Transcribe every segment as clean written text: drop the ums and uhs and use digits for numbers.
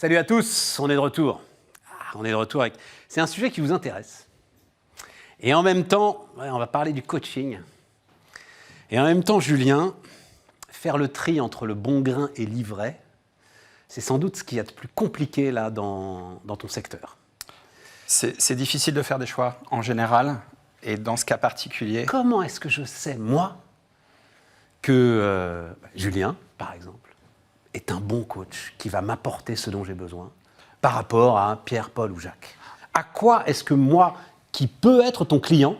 Salut à tous, on est de retour. On est de retour avec... C'est un sujet qui vous intéresse. Et en même temps, on va parler du coaching. Et en même temps, Julien, faire le tri entre le bon grain et l'ivraie, c'est sans doute ce qu'il y a de plus compliqué là dans ton secteur. C'est difficile de faire des choix en général, et dans ce cas particulier... Comment est-ce que je sais, moi, que Julien, par exemple, est un bon coach qui va m'apporter ce dont j'ai besoin par rapport à Pierre, Paul ou Jacques? À quoi est-ce que moi, qui peux être ton client,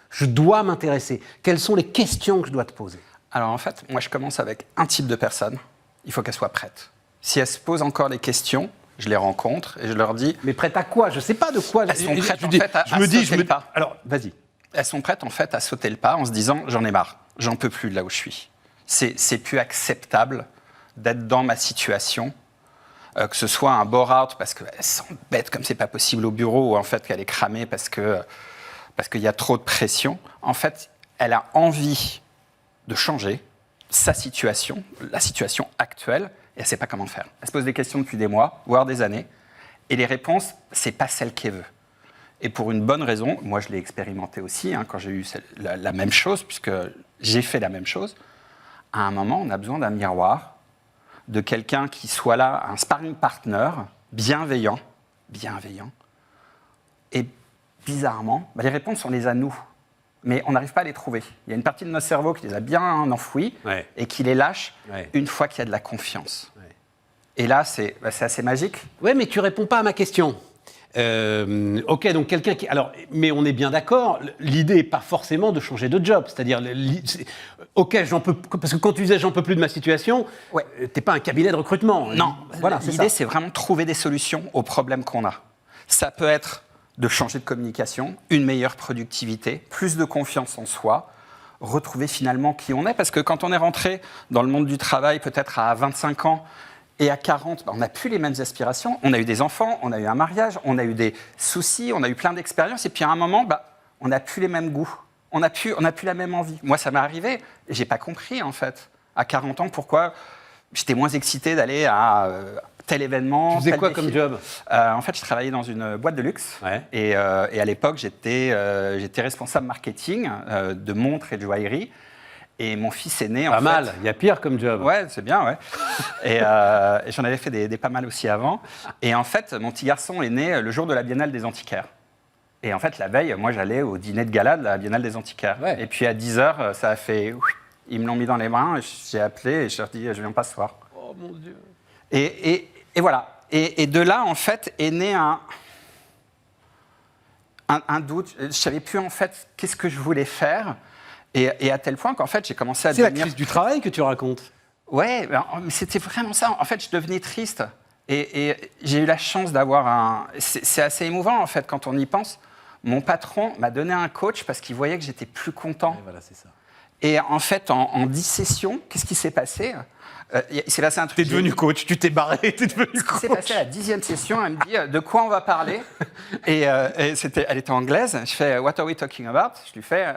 je dois m'intéresser? Quelles sont les questions que je dois te poser? Alors en fait, moi je commence avec un type de personne. Il faut qu'elle soit prête. Si elle se pose encore les questions, je les rencontre et je leur dis... Mais prête à quoi? Je ne sais pas de quoi. Elles sont prêtes en fait à sauter le pas. Alors, vas-y. Elles sont prêtes en fait à sauter le pas en se disant « j'en ai marre, j'en peux plus de là où je suis. C'est plus acceptable d'être dans ma situation, que ce soit un bore-out parce qu'elle s'embête comme c'est pas possible au bureau ou en fait qu'elle est cramée parce qu'il y a trop de pression. En fait, elle a envie de changer sa situation, la situation actuelle, et elle ne sait pas comment le faire. Elle se pose des questions depuis des mois, voire des années, et les réponses, ce n'est pas celles qu'elle veut. Et pour une bonne raison, moi je l'ai expérimenté aussi, quand j'ai eu la même chose, puisque j'ai fait la même chose, à un moment, on a besoin d'un miroir, de quelqu'un qui soit là, un sparring partner, bienveillant, et bizarrement, les réponses, on les a nous, mais on n'arrive pas à les trouver. Il y a une partie de notre cerveau qui les a bien enfouies et qui les lâche une fois qu'il y a de la confiance. Ouais. Et là, c'est assez magique. Oui, mais tu ne réponds pas à ma question. Ok, donc quelqu'un qui... Alors, mais on est bien d'accord, l'idée n'est pas forcément de changer de job. C'est-à-dire, ok, j'en peux... Parce que quand tu disais « j'en peux plus de ma situation tu n'es pas un cabinet de recrutement. Non, voilà, l'idée, c'est vraiment de trouver des solutions aux problèmes qu'on a. Ça peut être de changer de communication, une meilleure productivité, plus de confiance en soi, retrouver finalement qui on est. Parce que quand on est rentré dans le monde du travail, peut-être à 25 ans, et à 40, on n'a plus les mêmes aspirations. On a eu des enfants, on a eu un mariage, on a eu des soucis, on a eu plein d'expériences. Et puis à un moment, on n'a plus les mêmes goûts. On n'a plus la même envie. Moi, ça m'est arrivé. Et je n'ai pas compris, en fait, à 40 ans, pourquoi j'étais moins excité d'aller à tel événement. Tu faisais quoi comme job? En fait, je travaillais dans une boîte de luxe. Ouais. Et à l'époque, j'étais responsable marketing de montres et de joaillerie. Et mon fils est né... Pas mal, il y a pire comme job. Ouais, c'est bien, ouais. Et j'en avais fait des pas mal aussi avant. Et en fait, mon petit garçon est né le jour de la Biennale des Antiquaires. Et en fait, la veille, moi, j'allais au dîner de gala de la Biennale des Antiquaires. Ouais. Et puis à 10h, ça a fait... Ils me l'ont mis dans les mains, j'ai appelé et je leur ai dit, je viens pas ce soir. Oh mon Dieu. Et voilà. Et de là, en fait, est né un doute. Je ne savais plus, en fait, qu'est-ce que je voulais faire. Et à tel point qu'en fait, j'ai commencé à devenir... C'est la crise du travail que tu racontes. Ouais, mais c'était vraiment ça. En fait, je devenais triste. Et j'ai eu la chance d'avoir C'est assez émouvant, en fait, quand on y pense. Mon patron m'a donné un coach parce qu'il voyait que j'étais plus content. Ouais, voilà, c'est ça. Et en fait, en 10 sessions, qu'est-ce qui s'est passé? Il s'est passé un truc... T'es devenu coach, tu t'es barré, t'es devenu coach. Ce qui s'est passé à la 10e session, elle me dit de quoi on va parler. Et elle était anglaise. Je fais What are we talking about? Je lui fais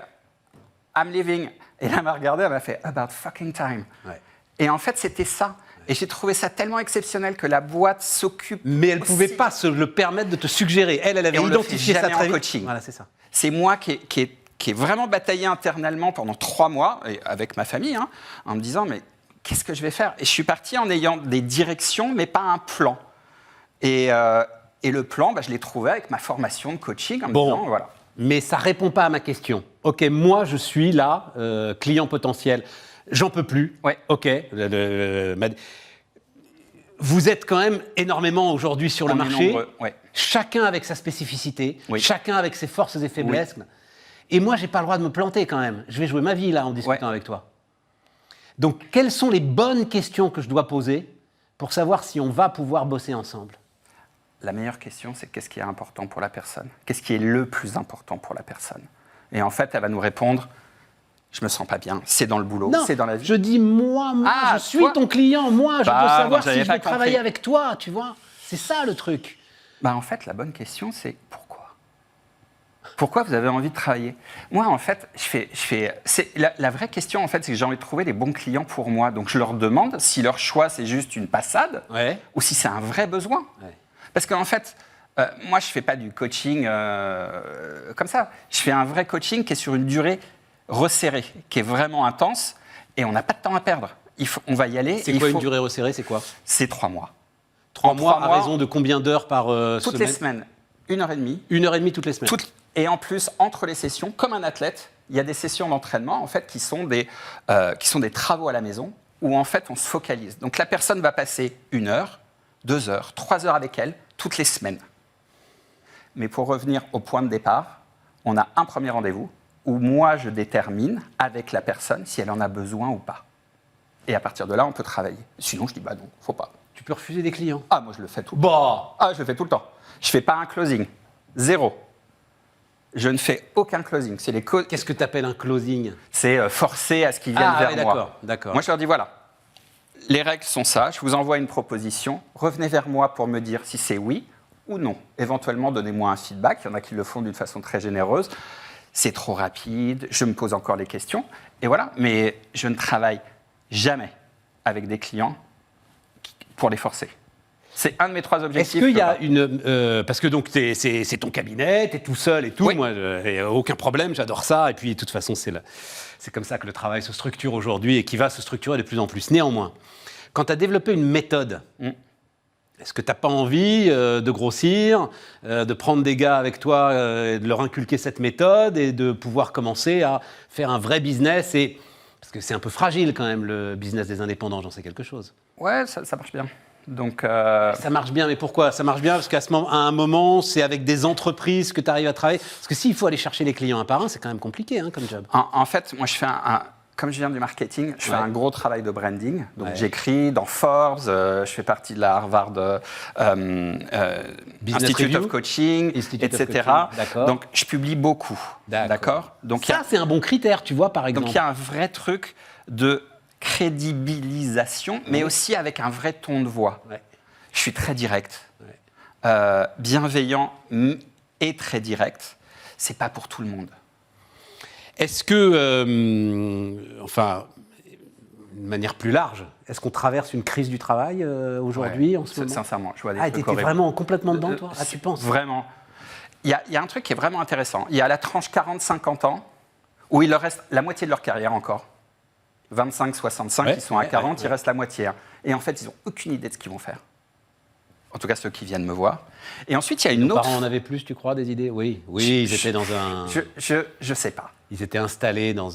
I'm leaving. Et là, elle m'a regardé, elle m'a fait About fucking time. Ouais. Et en fait, c'était ça. Ouais. Et j'ai trouvé ça tellement exceptionnel que la boîte s'occupe. Mais elle ne pouvait pas se le permettre de te suggérer. Elle avait identifié ça très vite. Coaching. Voilà, c'est ça. C'est moi qui ai vraiment bataillé internellement pendant 3 mois, et avec ma famille, en me disant mais qu'est-ce que je vais faire? Et je suis parti en ayant des directions, mais pas un plan. Et le plan, je l'ai trouvé avec ma formation de coaching, en me disant voilà. Mais ça ne répond pas à ma question. Ok, moi je suis là, client potentiel, j'en peux plus. Ouais. Ok. Vous êtes quand même énormément aujourd'hui sur le marché. Ouais. Chacun avec sa spécificité, chacun avec ses forces et faiblesses. Oui. Et moi, j'ai pas le droit de me planter quand même. Je vais jouer ma vie là en discutant avec toi. Donc, quelles sont les bonnes questions que je dois poser pour savoir si on va pouvoir bosser ensemble? La meilleure question, c'est qu'est-ce qui est important pour la personne? Qu'est-ce qui est le plus important pour la personne? Et en fait, elle va nous répondre, je me sens pas bien, c'est dans le boulot, c'est dans la vie. Je dis moi, je suis ton client, moi, je veux savoir si je vais travailler avec toi, tu vois. C'est ça le truc. En fait, la bonne question, c'est pourquoi? Pourquoi vous avez envie de travailler? Moi, en fait, la vraie question, en fait, c'est que j'ai envie de trouver les bons clients pour moi. Donc, je leur demande si leur choix, c'est juste une passade ou si c'est un vrai besoin. Ouais. Parce qu'en fait, moi, je ne fais pas du coaching comme ça. Je fais un vrai coaching qui est sur une durée resserrée, qui est vraiment intense et on n'a pas de temps à perdre. On va y aller. C'est quoi une durée resserrée? C'est quoi? C'est 3 mois. 3 mois à raison de combien d'heures par semaine? Toutes les semaines. 1h30. 1h30 toutes les semaines. Et en plus, entre les sessions, comme un athlète, il y a des sessions d'entraînement en fait, qui sont des travaux à la maison où en fait, on se focalise. Donc la personne va passer 1 heure, 2 heures, 3 heures avec elle toutes les semaines. Mais pour revenir au point de départ, on a un premier rendez-vous où moi, je détermine avec la personne si elle en a besoin ou pas. Et à partir de là, on peut travailler. Sinon, je dis bah non, faut pas. Tu peux refuser des clients? Ah, moi, je le fais tout le temps. Ah, je le fais tout le temps. Je fais pas un closing. 0. Je ne fais aucun closing. Qu'est-ce que tu appelles un closing? C'est forcer à ce qu'ils viennent vers moi. D'accord. Moi, je leur dis voilà, les règles sont ça, je vous envoie une proposition, revenez vers moi pour me dire si c'est oui ou non. Éventuellement, donnez-moi un feedback. Il y en a qui le font d'une façon très généreuse. C'est trop rapide, je me pose encore les questions. Et voilà, mais je ne travaille jamais avec des clients pour les forcer. C'est un de mes 3 objectifs. Est-ce qu'il y a parce que donc c'est ton cabinet, tu es tout seul et tout. Oui. Moi, aucun problème, j'adore ça. Et puis, de toute façon, c'est comme ça que le travail se structure aujourd'hui et qui va se structurer de plus en plus. Néanmoins, quand tu as développé une méthode, est-ce que tu n'as pas envie de grossir, de prendre des gars avec toi, de leur inculquer cette méthode et de pouvoir commencer à faire un vrai business parce que c'est un peu fragile quand même, le business des indépendants, j'en sais quelque chose. Ouais, ça marche bien. Donc, ça marche bien, mais pourquoi? Ça marche bien parce qu'à un moment, c'est avec des entreprises que tu arrives à travailler. Parce que s'il faut aller chercher les clients un par un, c'est quand même compliqué comme job. En fait, moi, je fais comme je viens du marketing, je fais un gros travail de branding. Donc, j'écris dans Forbes, je fais partie de la Harvard Institute of Coaching, etc. Donc, je publie beaucoup. D'accord. Donc, ça, c'est un bon critère, tu vois, par exemple. Donc, il y a un vrai truc de crédibilisation, mais aussi avec un vrai ton de voix. Ouais. Je suis très direct, bienveillant et très direct. C'est pas pour tout le monde. Est-ce que, enfin, d'une manière plus large, est-ce qu'on traverse une crise du travail aujourd'hui en ce moment? Sincèrement, je vois des trucs t'étais vraiment complètement dedans, toi? Tu penses? Vraiment. Il y a un truc qui est vraiment intéressant. Il y a la tranche 40-50 ans où il leur reste la moitié de leur carrière encore. 25-65, ils sont à 40, il reste la moitié. Et en fait, ils n'ont aucune idée de ce qu'ils vont faire. En tout cas, ceux qui viennent me voir. Et ensuite, il y a une autre... Nos parents en avaient plus, tu crois, des idées? Oui, ils étaient dans un... Je sais pas. Ils étaient installés dans...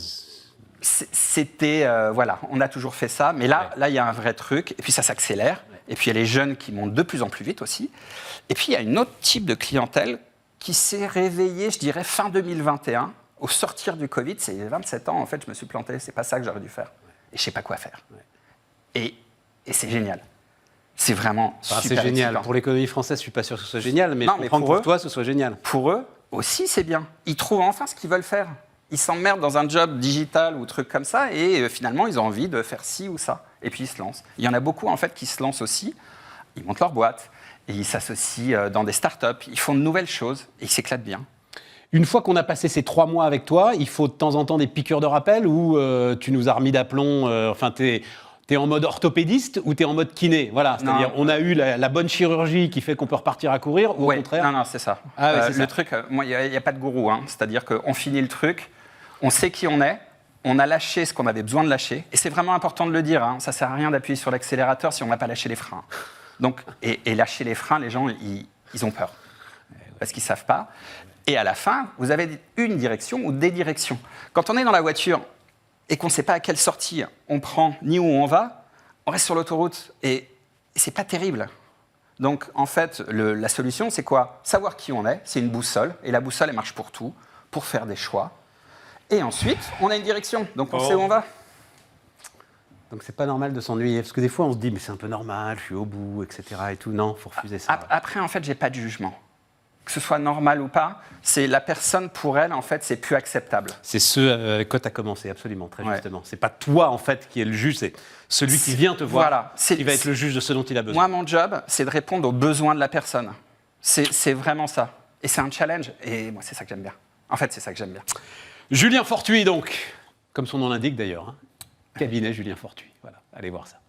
C'était... voilà, on a toujours fait ça. Mais là, il y a un vrai truc. Et puis, ça s'accélère. Et puis, il y a les jeunes qui montent de plus en plus vite aussi. Et puis, il y a une autre type de clientèle qui s'est réveillée, je dirais, fin 2021. Au sortir du Covid, c'est 27 ans, en fait, je me suis planté. C'est pas ça que j'aurais dû faire. Et je sais pas quoi faire. Et c'est génial. C'est vraiment super c'est génial. Excitant. Pour l'économie française, je suis pas sûr que ce soit génial, mais pour toi, ce soit génial. Pour eux aussi, c'est bien. Ils trouvent enfin ce qu'ils veulent faire. Ils s'emmerdent dans un job digital ou truc comme ça, et finalement, ils ont envie de faire ci ou ça. Et puis, ils se lancent. Il y en a beaucoup, en fait, qui se lancent aussi. Ils montent leur boîte, et ils s'associent dans des startups. Ils font de nouvelles choses, et ils s'éclatent bien. Une fois qu'on a passé ces 3 mois avec toi, il faut de temps en temps des piqûres de rappel ou tu nous as remis d'aplomb, enfin t'es en mode orthopédiste ou t'es en mode kiné? Voilà, c'est-à-dire on a eu la bonne chirurgie qui fait qu'on peut repartir à courir ou au contraire? Non, c'est ça. Le truc, moi, il n'y a pas de gourou, c'est-à-dire qu'on finit le truc, on sait qui on est, on a lâché ce qu'on avait besoin de lâcher, et c'est vraiment important de le dire, ça ne sert à rien d'appuyer sur l'accélérateur si on n'a pas lâché les freins. Donc, et lâcher les freins, les gens, ils ont peur, parce qu'ils ne savent pas. Et à la fin, vous avez une direction ou des directions. Quand on est dans la voiture et qu'on ne sait pas à quelle sortie on prend ni où on va, on reste sur l'autoroute et ce n'est pas terrible. Donc, en fait, la solution, c'est quoi? Savoir qui on est, c'est une boussole. Et la boussole, elle marche pour tout, pour faire des choix. Et ensuite, on a une direction, donc on sait où on va. Donc, c'est pas normal de s'ennuyer. Parce que des fois, on se dit, mais c'est un peu normal, je suis au bout, etc. Et tout. Non, il faut refuser ça. Après, en fait, j'ai pas de jugement. Que ce soit normal ou pas, c'est la personne, pour elle, en fait, c'est plus acceptable. C'est ce avec quoi tu as commencé, absolument, très justement. C'est pas toi, en fait, qui est le juge, c'est celui qui vient te voir, qui va être le juge de ce dont il a besoin. Moi, mon job, c'est de répondre aux besoins de la personne. C'est vraiment ça. Et c'est un challenge, et moi, c'est ça que j'aime bien. En fait, c'est ça que j'aime bien. Julien Fortuit, donc, comme son nom l'indique d'ailleurs. Cabinet Julien Fortuit. Voilà, allez voir ça.